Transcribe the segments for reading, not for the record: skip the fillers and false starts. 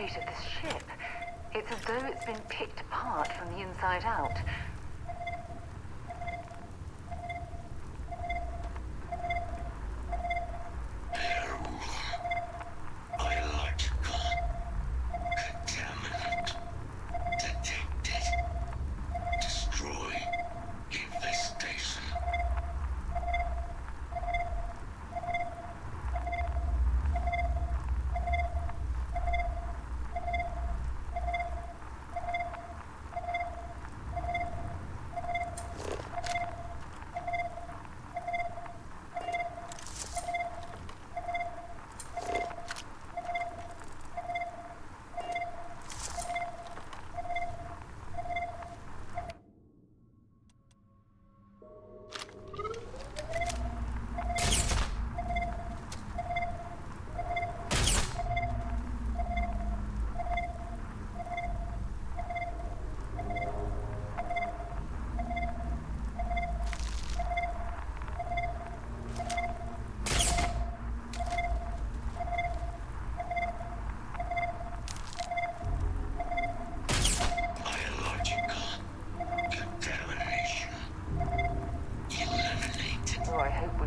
state of this ship. It's as though it's been picked apart from the inside out.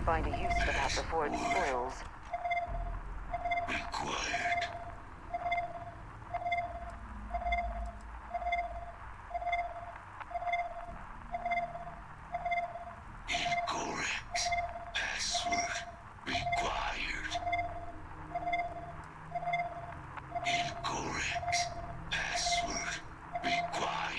Find a use for that before it spoils. Required. Incorrect. Password required. Incorrect. Password required.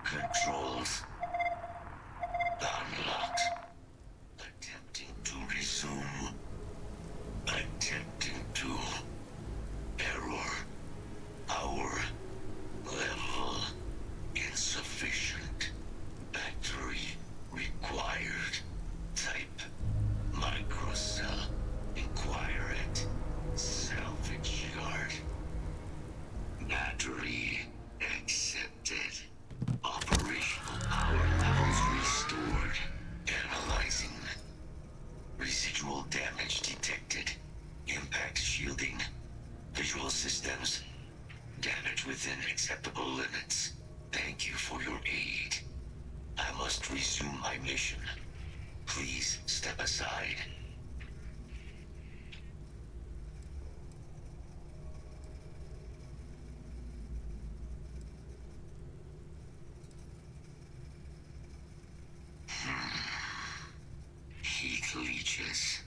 Controls unlocked. Attempting to resume. Attempting to. Error. Power level insufficient. Battery required. Type microcell. Inquire at salvage yard. Battery accepted. Operational power levels restored. Analyzing. Residual damage detected. Impact shielding. Visual systems. Damage within acceptable limits. Thank you for your aid. I must resume my mission. Please step aside. Heat leeches.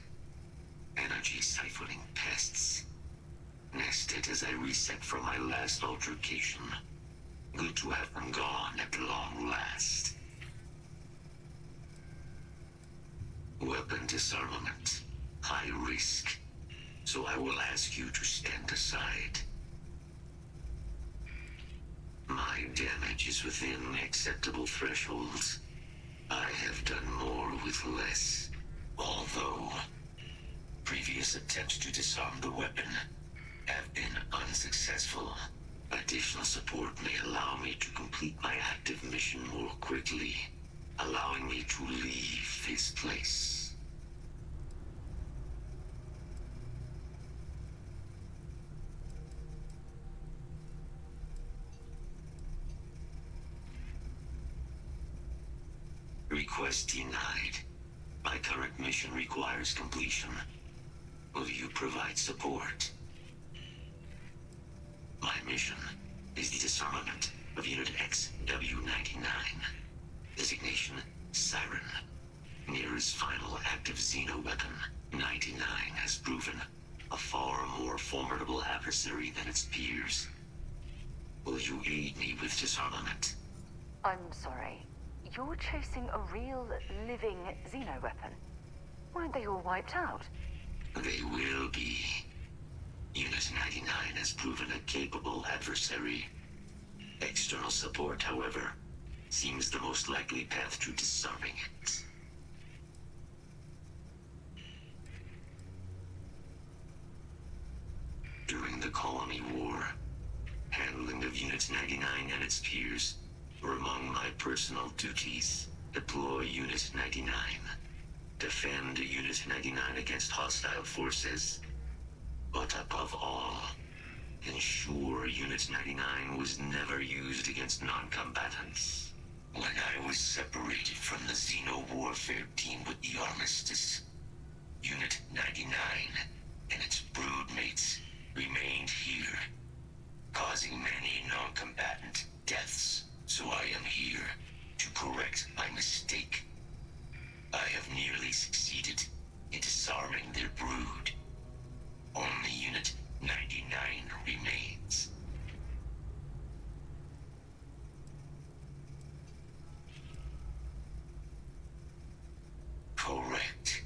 Energy siphoning pests. Nested as I reset from my last altercation. Good to have them gone at long last. Weapon disarmament. High risk. So I will ask you to stand aside. My damage is within acceptable thresholds. I have done more with less. Although, previous attempts to disarm the weapon have been unsuccessful. Additional support may allow me to complete my active mission more quickly, allowing me to leave this place. Request denied. My current mission requires completion. Will you provide support? My mission is the disarmament of Unit XW-99. Designation, Siren. Nearest final active Xeno weapon, 99 has proven a far more formidable adversary than its peers. Will you aid me with disarmament? I'm sorry. You're chasing a real, living Xeno weapon? Weren't they all wiped out? They will be. Unit 99 has proven a capable adversary. External support, however, seems the most likely path to disarming it. During the Colony War, handling of Unit 99 and its peers were among my personal duties. Deploy Unit 99. Defend Unit 99 against hostile forces. But above all, ensure Unit 99 was never used against non-combatants. When I was separated from the Xeno-warfare team with the Armistice, Unit 99 and its broodmates remained here, causing many non-combatant deaths. So I am here to correct my mistake. I have nearly succeeded in disarming their brood. Only Unit 99 remains. Correct.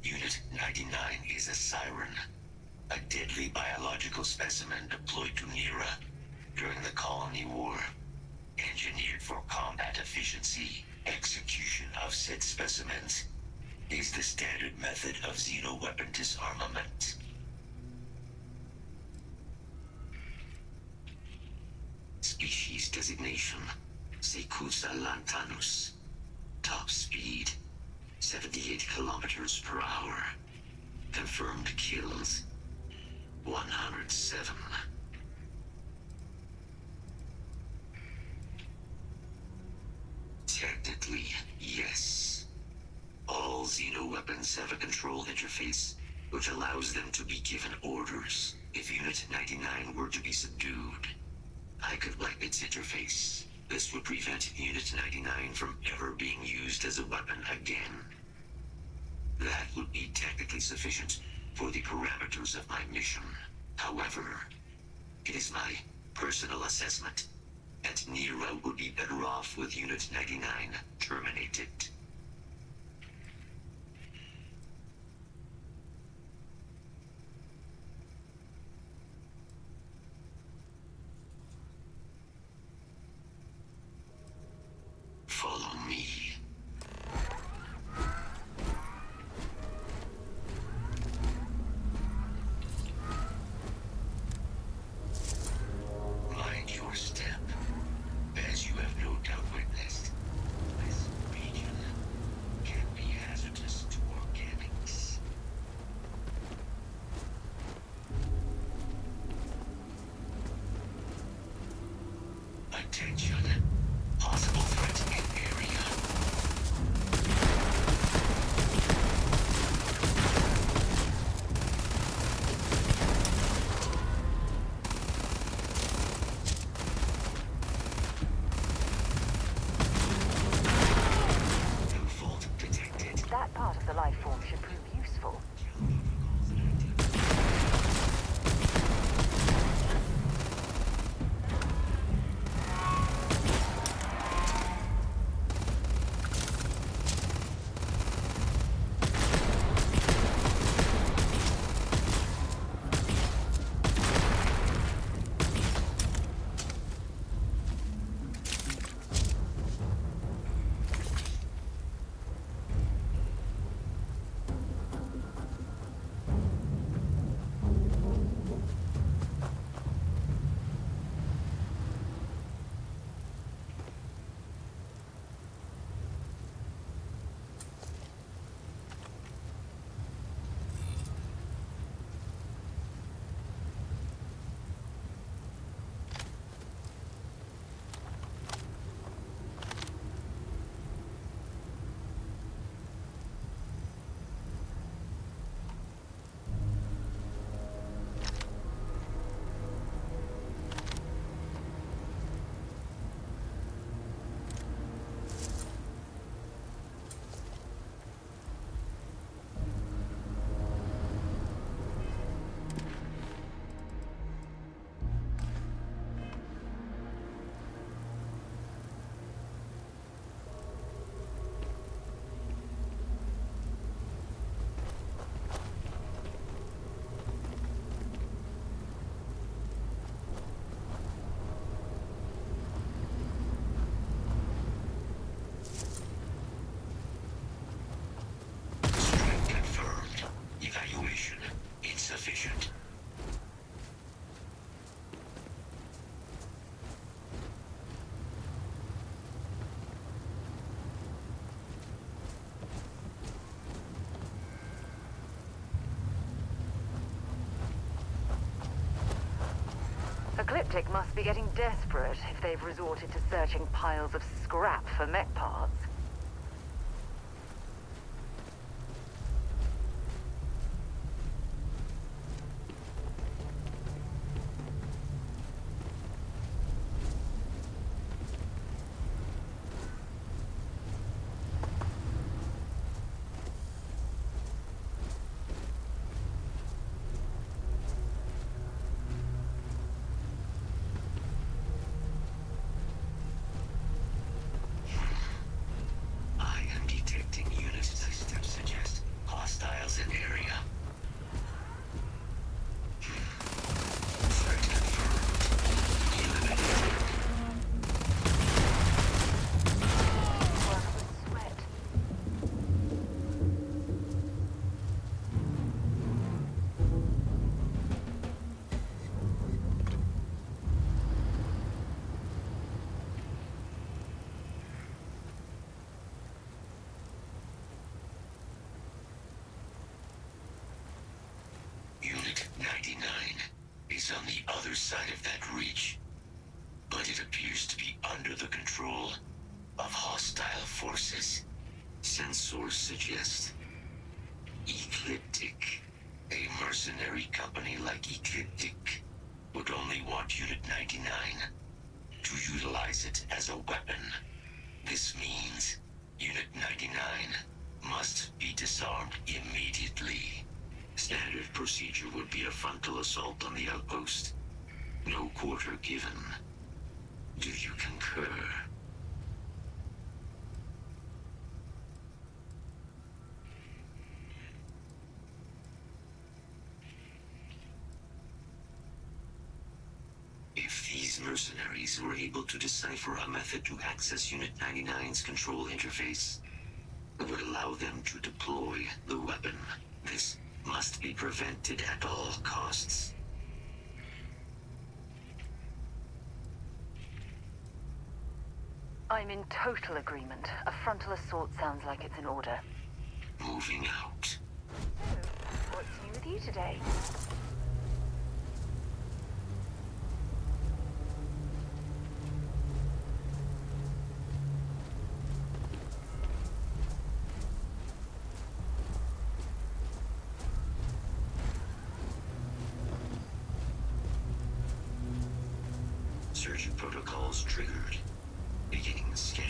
Unit 99 is a siren, a deadly biological specimen deployed to Nera during the Colony War. Engineered for combat efficiency, execution of said specimens is the standard method of xeno-weapon disarmament. Species designation, Secusa lantanus. Top speed, 78 kilometers per hour. Confirmed kills, 107. Technically, yes. All xeno-weapons have a control interface, which allows them to be given orders. If Unit 99 were to be subdued, I could wipe its interface. This would prevent Unit 99 from ever being used as a weapon again. That would be technically sufficient for the parameters of my mission. However, it is my personal assessment that Nero would be better off with Unit 99 terminated. Follow me. Mind your step. As you have no doubt witnessed, this region can be hazardous to organics. Attention. Possible threat in area. No fault detected. That part of the life form should prove useful. Ecliptic must be getting desperate if they've resorted to searching piles of scrap for mech parts. Unit 99 is on the other side of that reach, but it appears to be under the control of hostile forces. Sensors suggest Ecliptic. A mercenary company like Ecliptic would only want Unit 99 to utilize it as a weapon. This means Unit 99 must be disarmed immediately. Standard procedure would be a frontal assault on the outpost. No quarter given. Do you concur? If these mercenaries were able to decipher a method to access Unit 99's control interface, it would allow them to deploy the weapon. This must be prevented at all costs. I'm in total agreement. A frontal assault sounds like it's in order. Moving out. So, what's new with you today? Surgeon protocols triggered. Beginning the scan.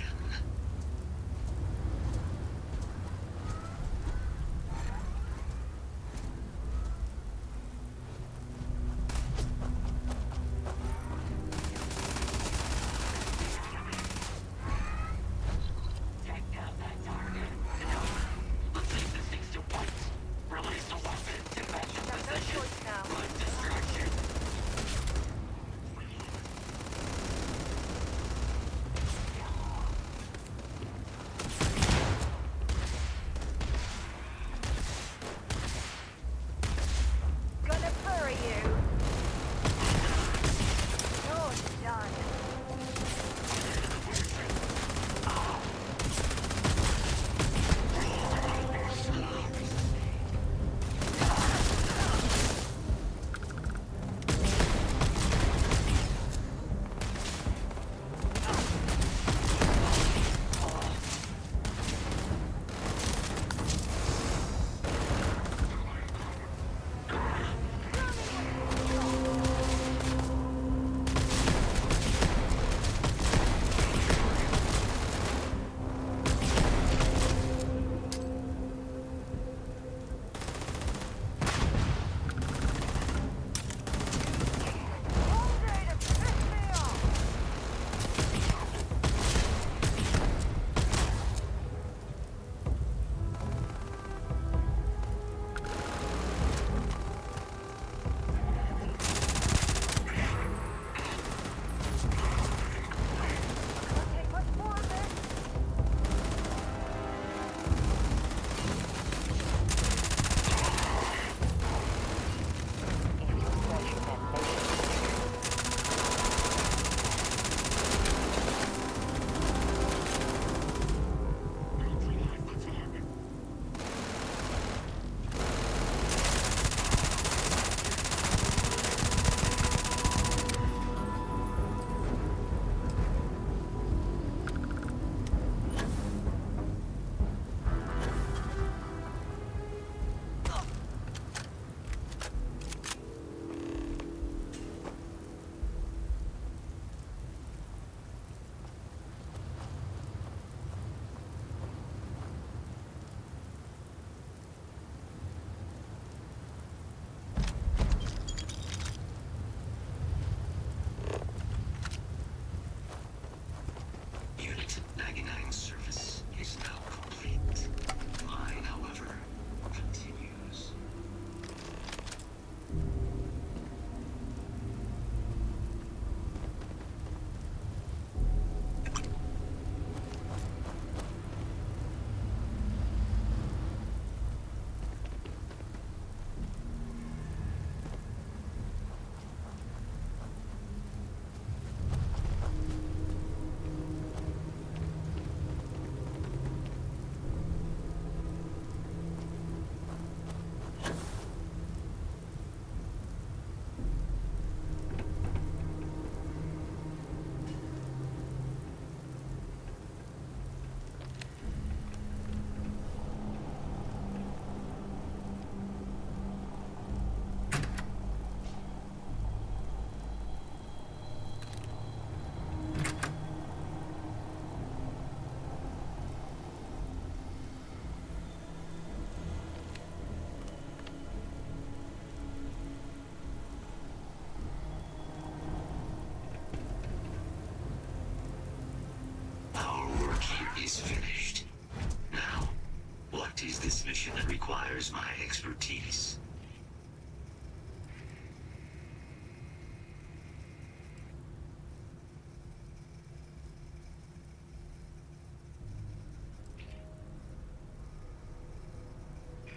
this mission requires my expertise.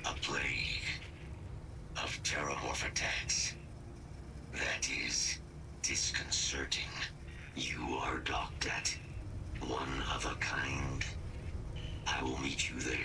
A plague of terramorph attacks. That is disconcerting. You are docked at one of a kind. I will meet you there.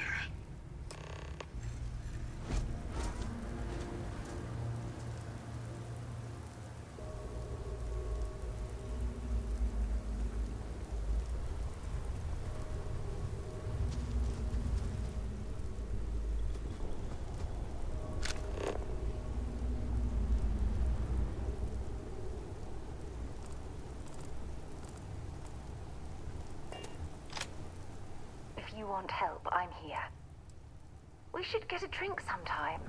If you want help, I'm here. We should get a drink sometime.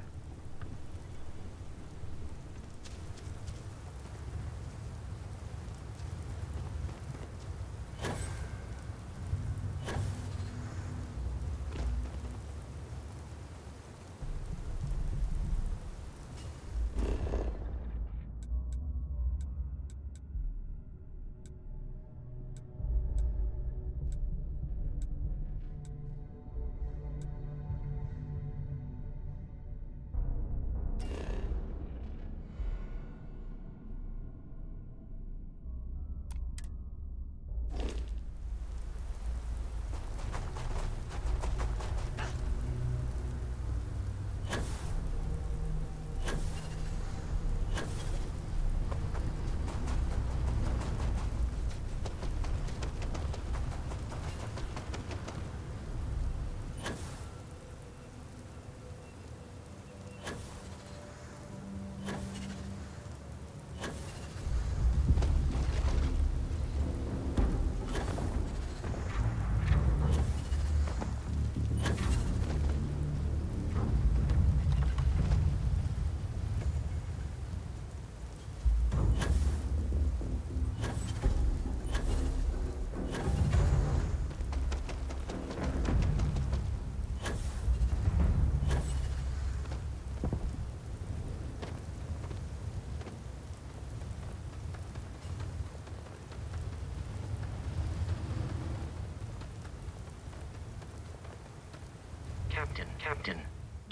Captain,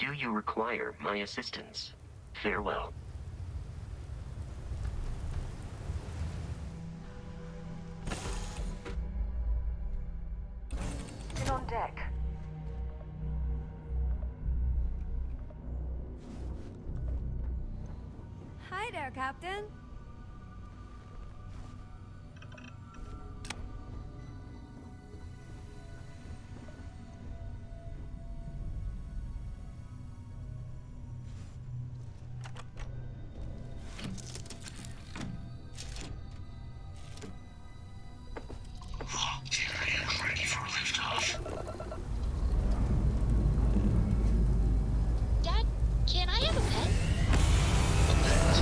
do you require my assistance? Farewell. Still on deck. Hi there, Captain. I am ready for liftoff. Dad, can I have a pet? A pet?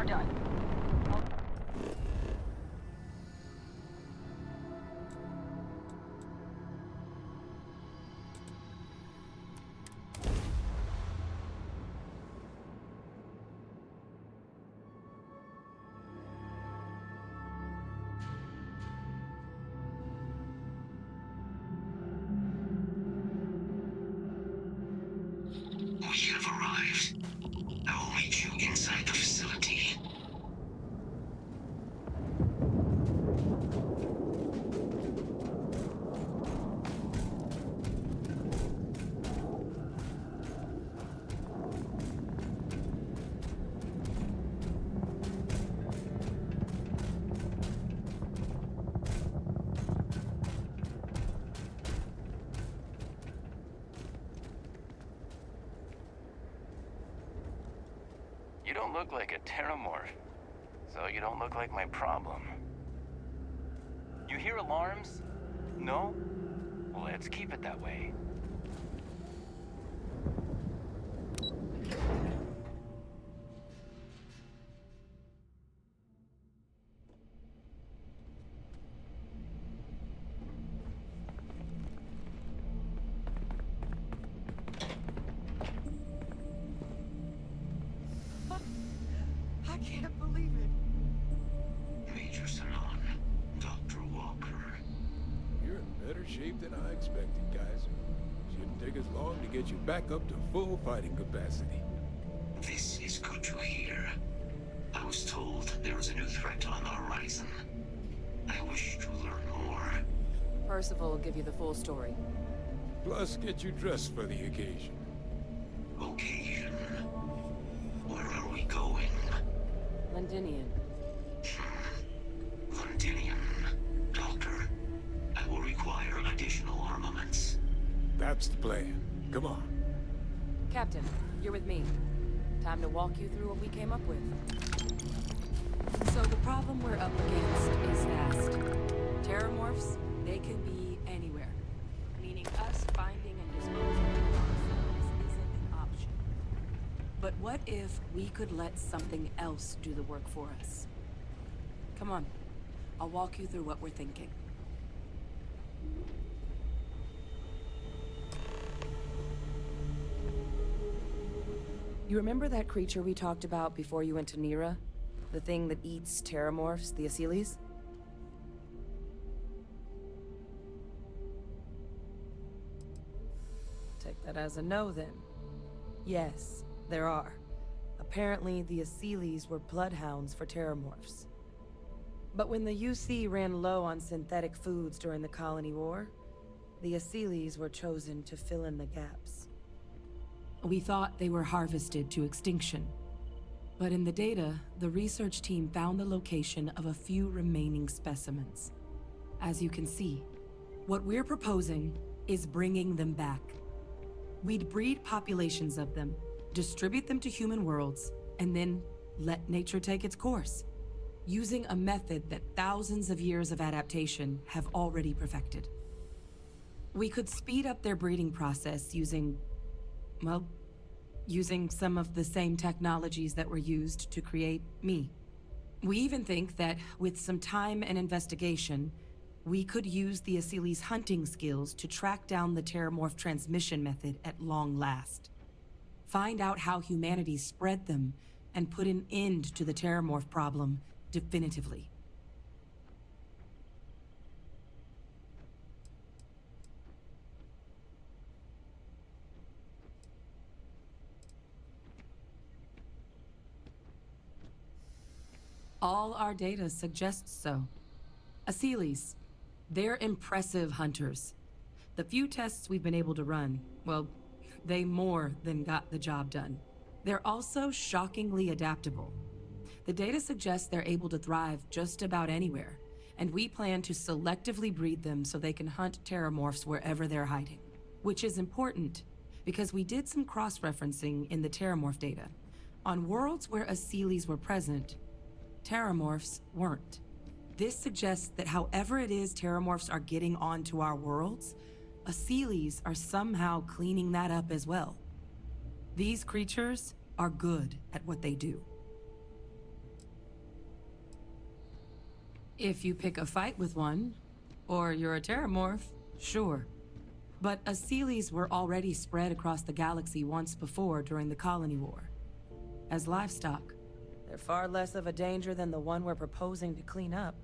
done. We have arrived. I will meet you inside the facility. You don't look like a terramorph, so you don't look like my problem. You hear alarms? No? Well, let's keep it that way. I can't believe it. Major Sanon, Dr. Walker. You're in better shape than I expected, Kaiser. Shouldn't take us long to get you back up to full fighting capacity. This is good to hear. I was told there was a new threat on the horizon. I wish to learn more. Percival will give you the full story. Plus, get you dressed for the occasion. Occasion. Where are we going? Londinian. Londinian. Doctor, I will require additional armaments. That's the plan. Come on. Captain, you're with me. Time to walk you through what we came up with. So the problem we're up against is vast. Terramorphs, they can be anywhere. Meaning us finding and disposing of ourselves isn't an option. But what if we could let something else do the work for us? Come on. I'll walk you through what we're thinking. You remember that creature we talked about before you went to Nira? The thing that eats terramorphs, the Asyles? Take that as a no, then. Yes, there are. Apparently, the Asyles were bloodhounds for terramorphs. But when the UC ran low on synthetic foods during the Colony War, the Asyles were chosen to fill in the gaps. We thought they were harvested to extinction. But in the data, the research team found the location of a few remaining specimens. As you can see, what we're proposing is bringing them back. We'd breed populations of them, distribute them to human worlds, and then let nature take its course, using a method that thousands of years of adaptation have already perfected. We could speed up their breeding process using some of the same technologies that were used to create me. We even think that, with some time and investigation, we could use the Asyles' hunting skills to track down the terramorph transmission method at long last. Find out how humanity spread them, and put an end to the terramorph problem definitively. All our data suggests so. Asyles, they're impressive hunters. The few tests we've been able to run, well, they more than got the job done. They're also shockingly adaptable. The data suggests they're able to thrive just about anywhere, and we plan to selectively breed them so they can hunt terramorphs wherever they're hiding. Which is important, because we did some cross-referencing in the terramorph data. On worlds where Asyles were present, terramorphs weren't. This suggests that however it is terramorphs are getting onto our worlds, Asyles are somehow cleaning that up as well. These creatures are good at what they do. If you pick a fight with one, or you're a terramorph, sure. But Asylees were already spread across the galaxy once before during the Colony War. As livestock, they're far less of a danger than the one we're proposing to clean up.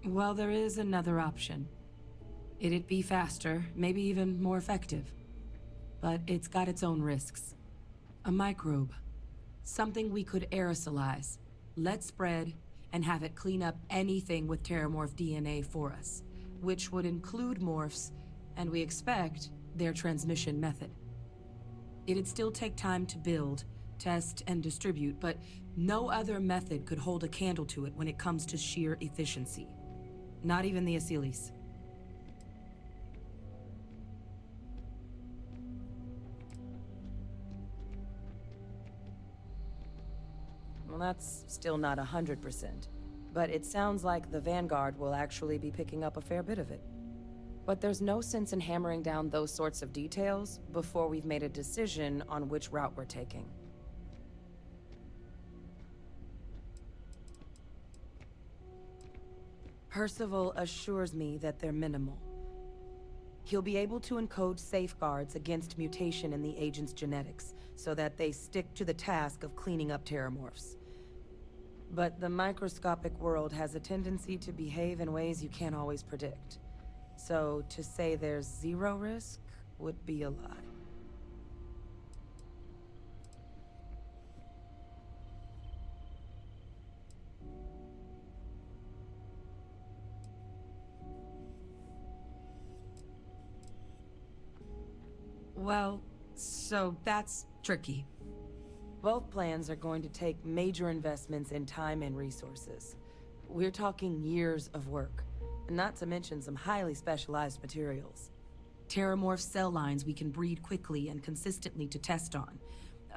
Well, there is another option. It'd be faster, maybe even more effective. But it's got its own risks. A microbe. Something we could aerosolize, let spread, and have it clean up anything with terramorph DNA for us. Which would include morphs, and we expect their transmission method. It'd still take time to build, test, and distribute, but no other method could hold a candle to it when it comes to sheer efficiency. Not even the Asylees. Well, that's still not 100%. But it sounds like the Vanguard will actually be picking up a fair bit of it. But there's no sense in hammering down those sorts of details before we've made a decision on which route we're taking. Percival assures me that they're minimal. He'll be able to encode safeguards against mutation in the agent's genetics, so that they stick to the task of cleaning up terramorphs. But the microscopic world has a tendency to behave in ways you can't always predict. So to say there's zero risk would be a lie. Well, so that's tricky. Both plans are going to take major investments in time and resources. We're talking years of work, not to mention some highly specialized materials. Terramorph cell lines we can breed quickly and consistently to test on.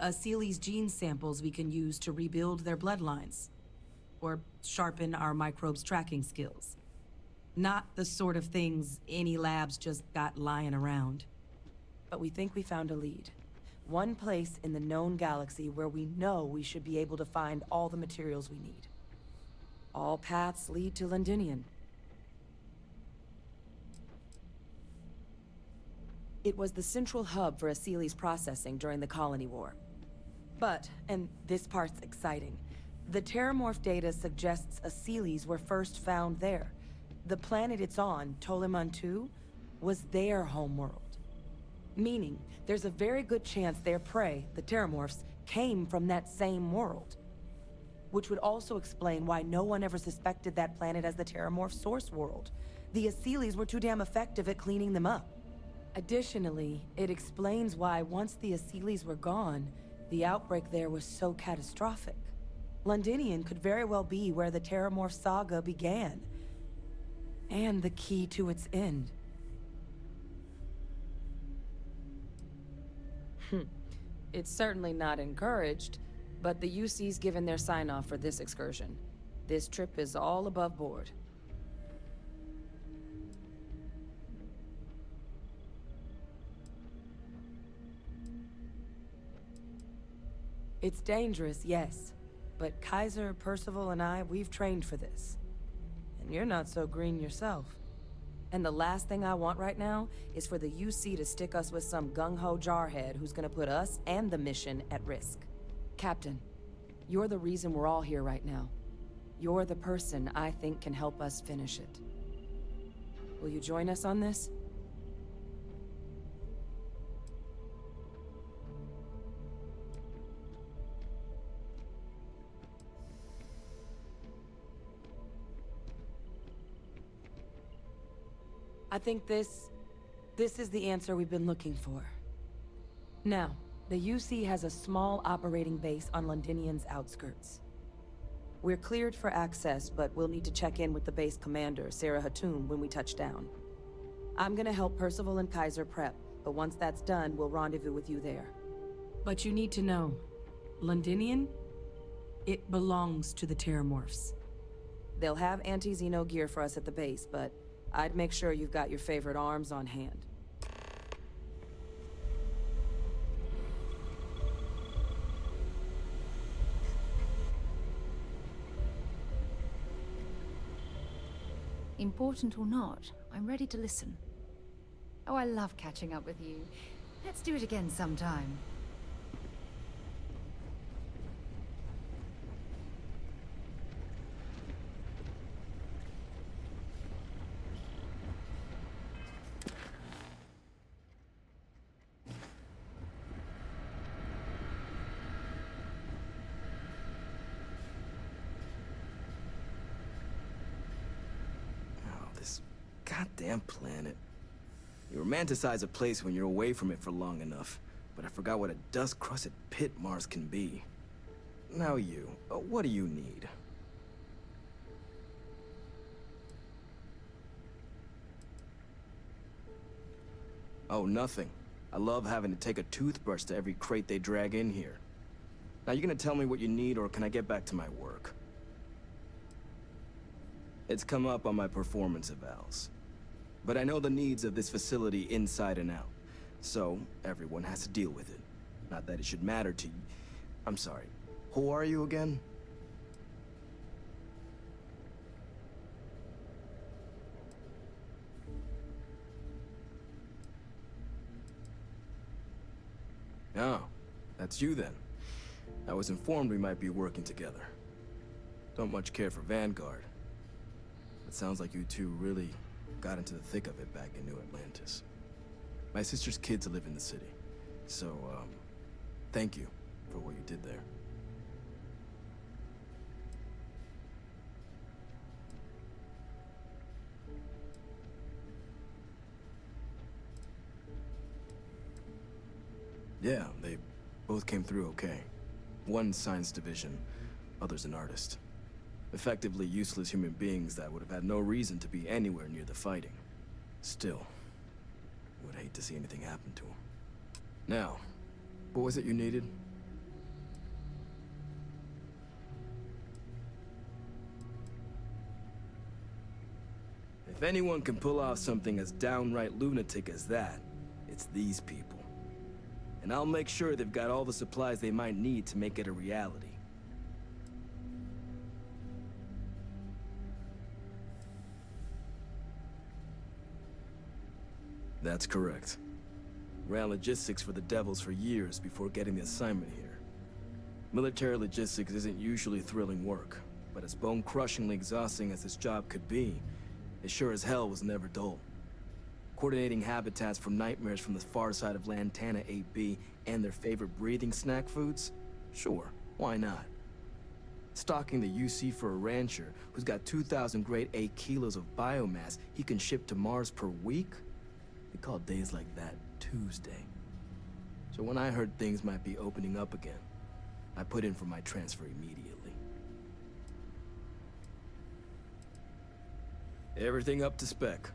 Asylees gene samples we can use to rebuild their bloodlines. Or sharpen our microbes' tracking skills. Not the sort of things any labs just got lying around. But we think we found a lead. One place in the known galaxy where we know we should be able to find all the materials we need. All paths lead to Londinian. It was the central hub for Asylees processing during the Colony War. But, and this part's exciting, the terramorph data suggests Asylees were first found there. The planet it's on, Toliman 2, was their homeworld. Meaning, there's a very good chance their prey, the terramorphs, came from that same world. Which would also explain why no one ever suspected that planet as the terramorph source world. The Asylees were too damn effective at cleaning them up. Additionally, it explains why once the Asylees were gone, the outbreak there was so catastrophic. Londinian could very well be where the terramorph saga began. And the key to its end. It's certainly not encouraged, but the UC's given their sign-off for this excursion. This trip is all above board. It's dangerous, yes. But Kaiser, Percival, and I, we've trained for this. And you're not so green yourself. And the last thing I want right now is for the UC to stick us with some gung-ho jarhead who's gonna put us and the mission at risk. Captain, you're the reason we're all here right now. You're the person I think can help us finish it. Will you join us on this? I think this is the answer we've been looking for. Now, the UC has a small operating base on Londinian's outskirts. We're cleared for access, but we'll need to check in with the base commander, Sarah Hatum, when we touch down. I'm gonna help Percival and Kaiser prep, but once that's done, we'll rendezvous with you there. But you need to know, Londinian, it belongs to the Terramorphs. They'll have anti-Xeno gear for us at the base, but I'd make sure you've got your favorite arms on hand. Important or not, I'm ready to listen. Oh, I love catching up with you. Let's do it again sometime. This goddamn planet. You romanticize a place when you're away from it for long enough, but I forgot what a dust-crusted pit Mars can be. Now you, what do you need? Oh, nothing. I love having to take a toothbrush to every crate they drag in here. Now you gonna tell me what you need, or can I get back to my work? It's come up on my performance evals. But I know the needs of this facility inside and out. So, everyone has to deal with it. Not that it should matter to you. I'm sorry. Who are you again? Oh, that's you then. I was informed we might be working together. Don't much care for Vanguard. It sounds like you two really got into the thick of it back in New Atlantis. My sister's kids live in the city. So, thank you for what you did there. Yeah, they both came through okay. One science division, other's an artist. Effectively useless human beings that would have had no reason to be anywhere near the fighting. Still, would hate to see anything happen to them. Now, what was it you needed? If anyone can pull off something as downright lunatic as that, it's these people. And I'll make sure they've got all the supplies they might need to make it a reality. That's correct. Ran logistics for the Devils for years before getting the assignment here. Military logistics isn't usually thrilling work, but as bone-crushingly exhausting as this job could be, it sure as hell was never dull. Coordinating habitats for nightmares from the far side of Lantana 8B and their favorite breathing snack foods? Sure, why not? Stocking the UC for a rancher who's got 2,000 grade A kilos of biomass he can ship to Mars per week? We call days like that Tuesday. So when I heard things might be opening up again, I put in for my transfer immediately. Everything up to spec.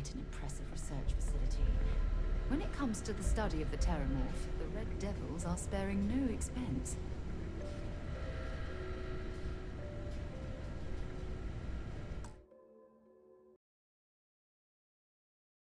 quite an impressive research facility. When it comes to the study of the Terramorph, the Red Devils are sparing no expense.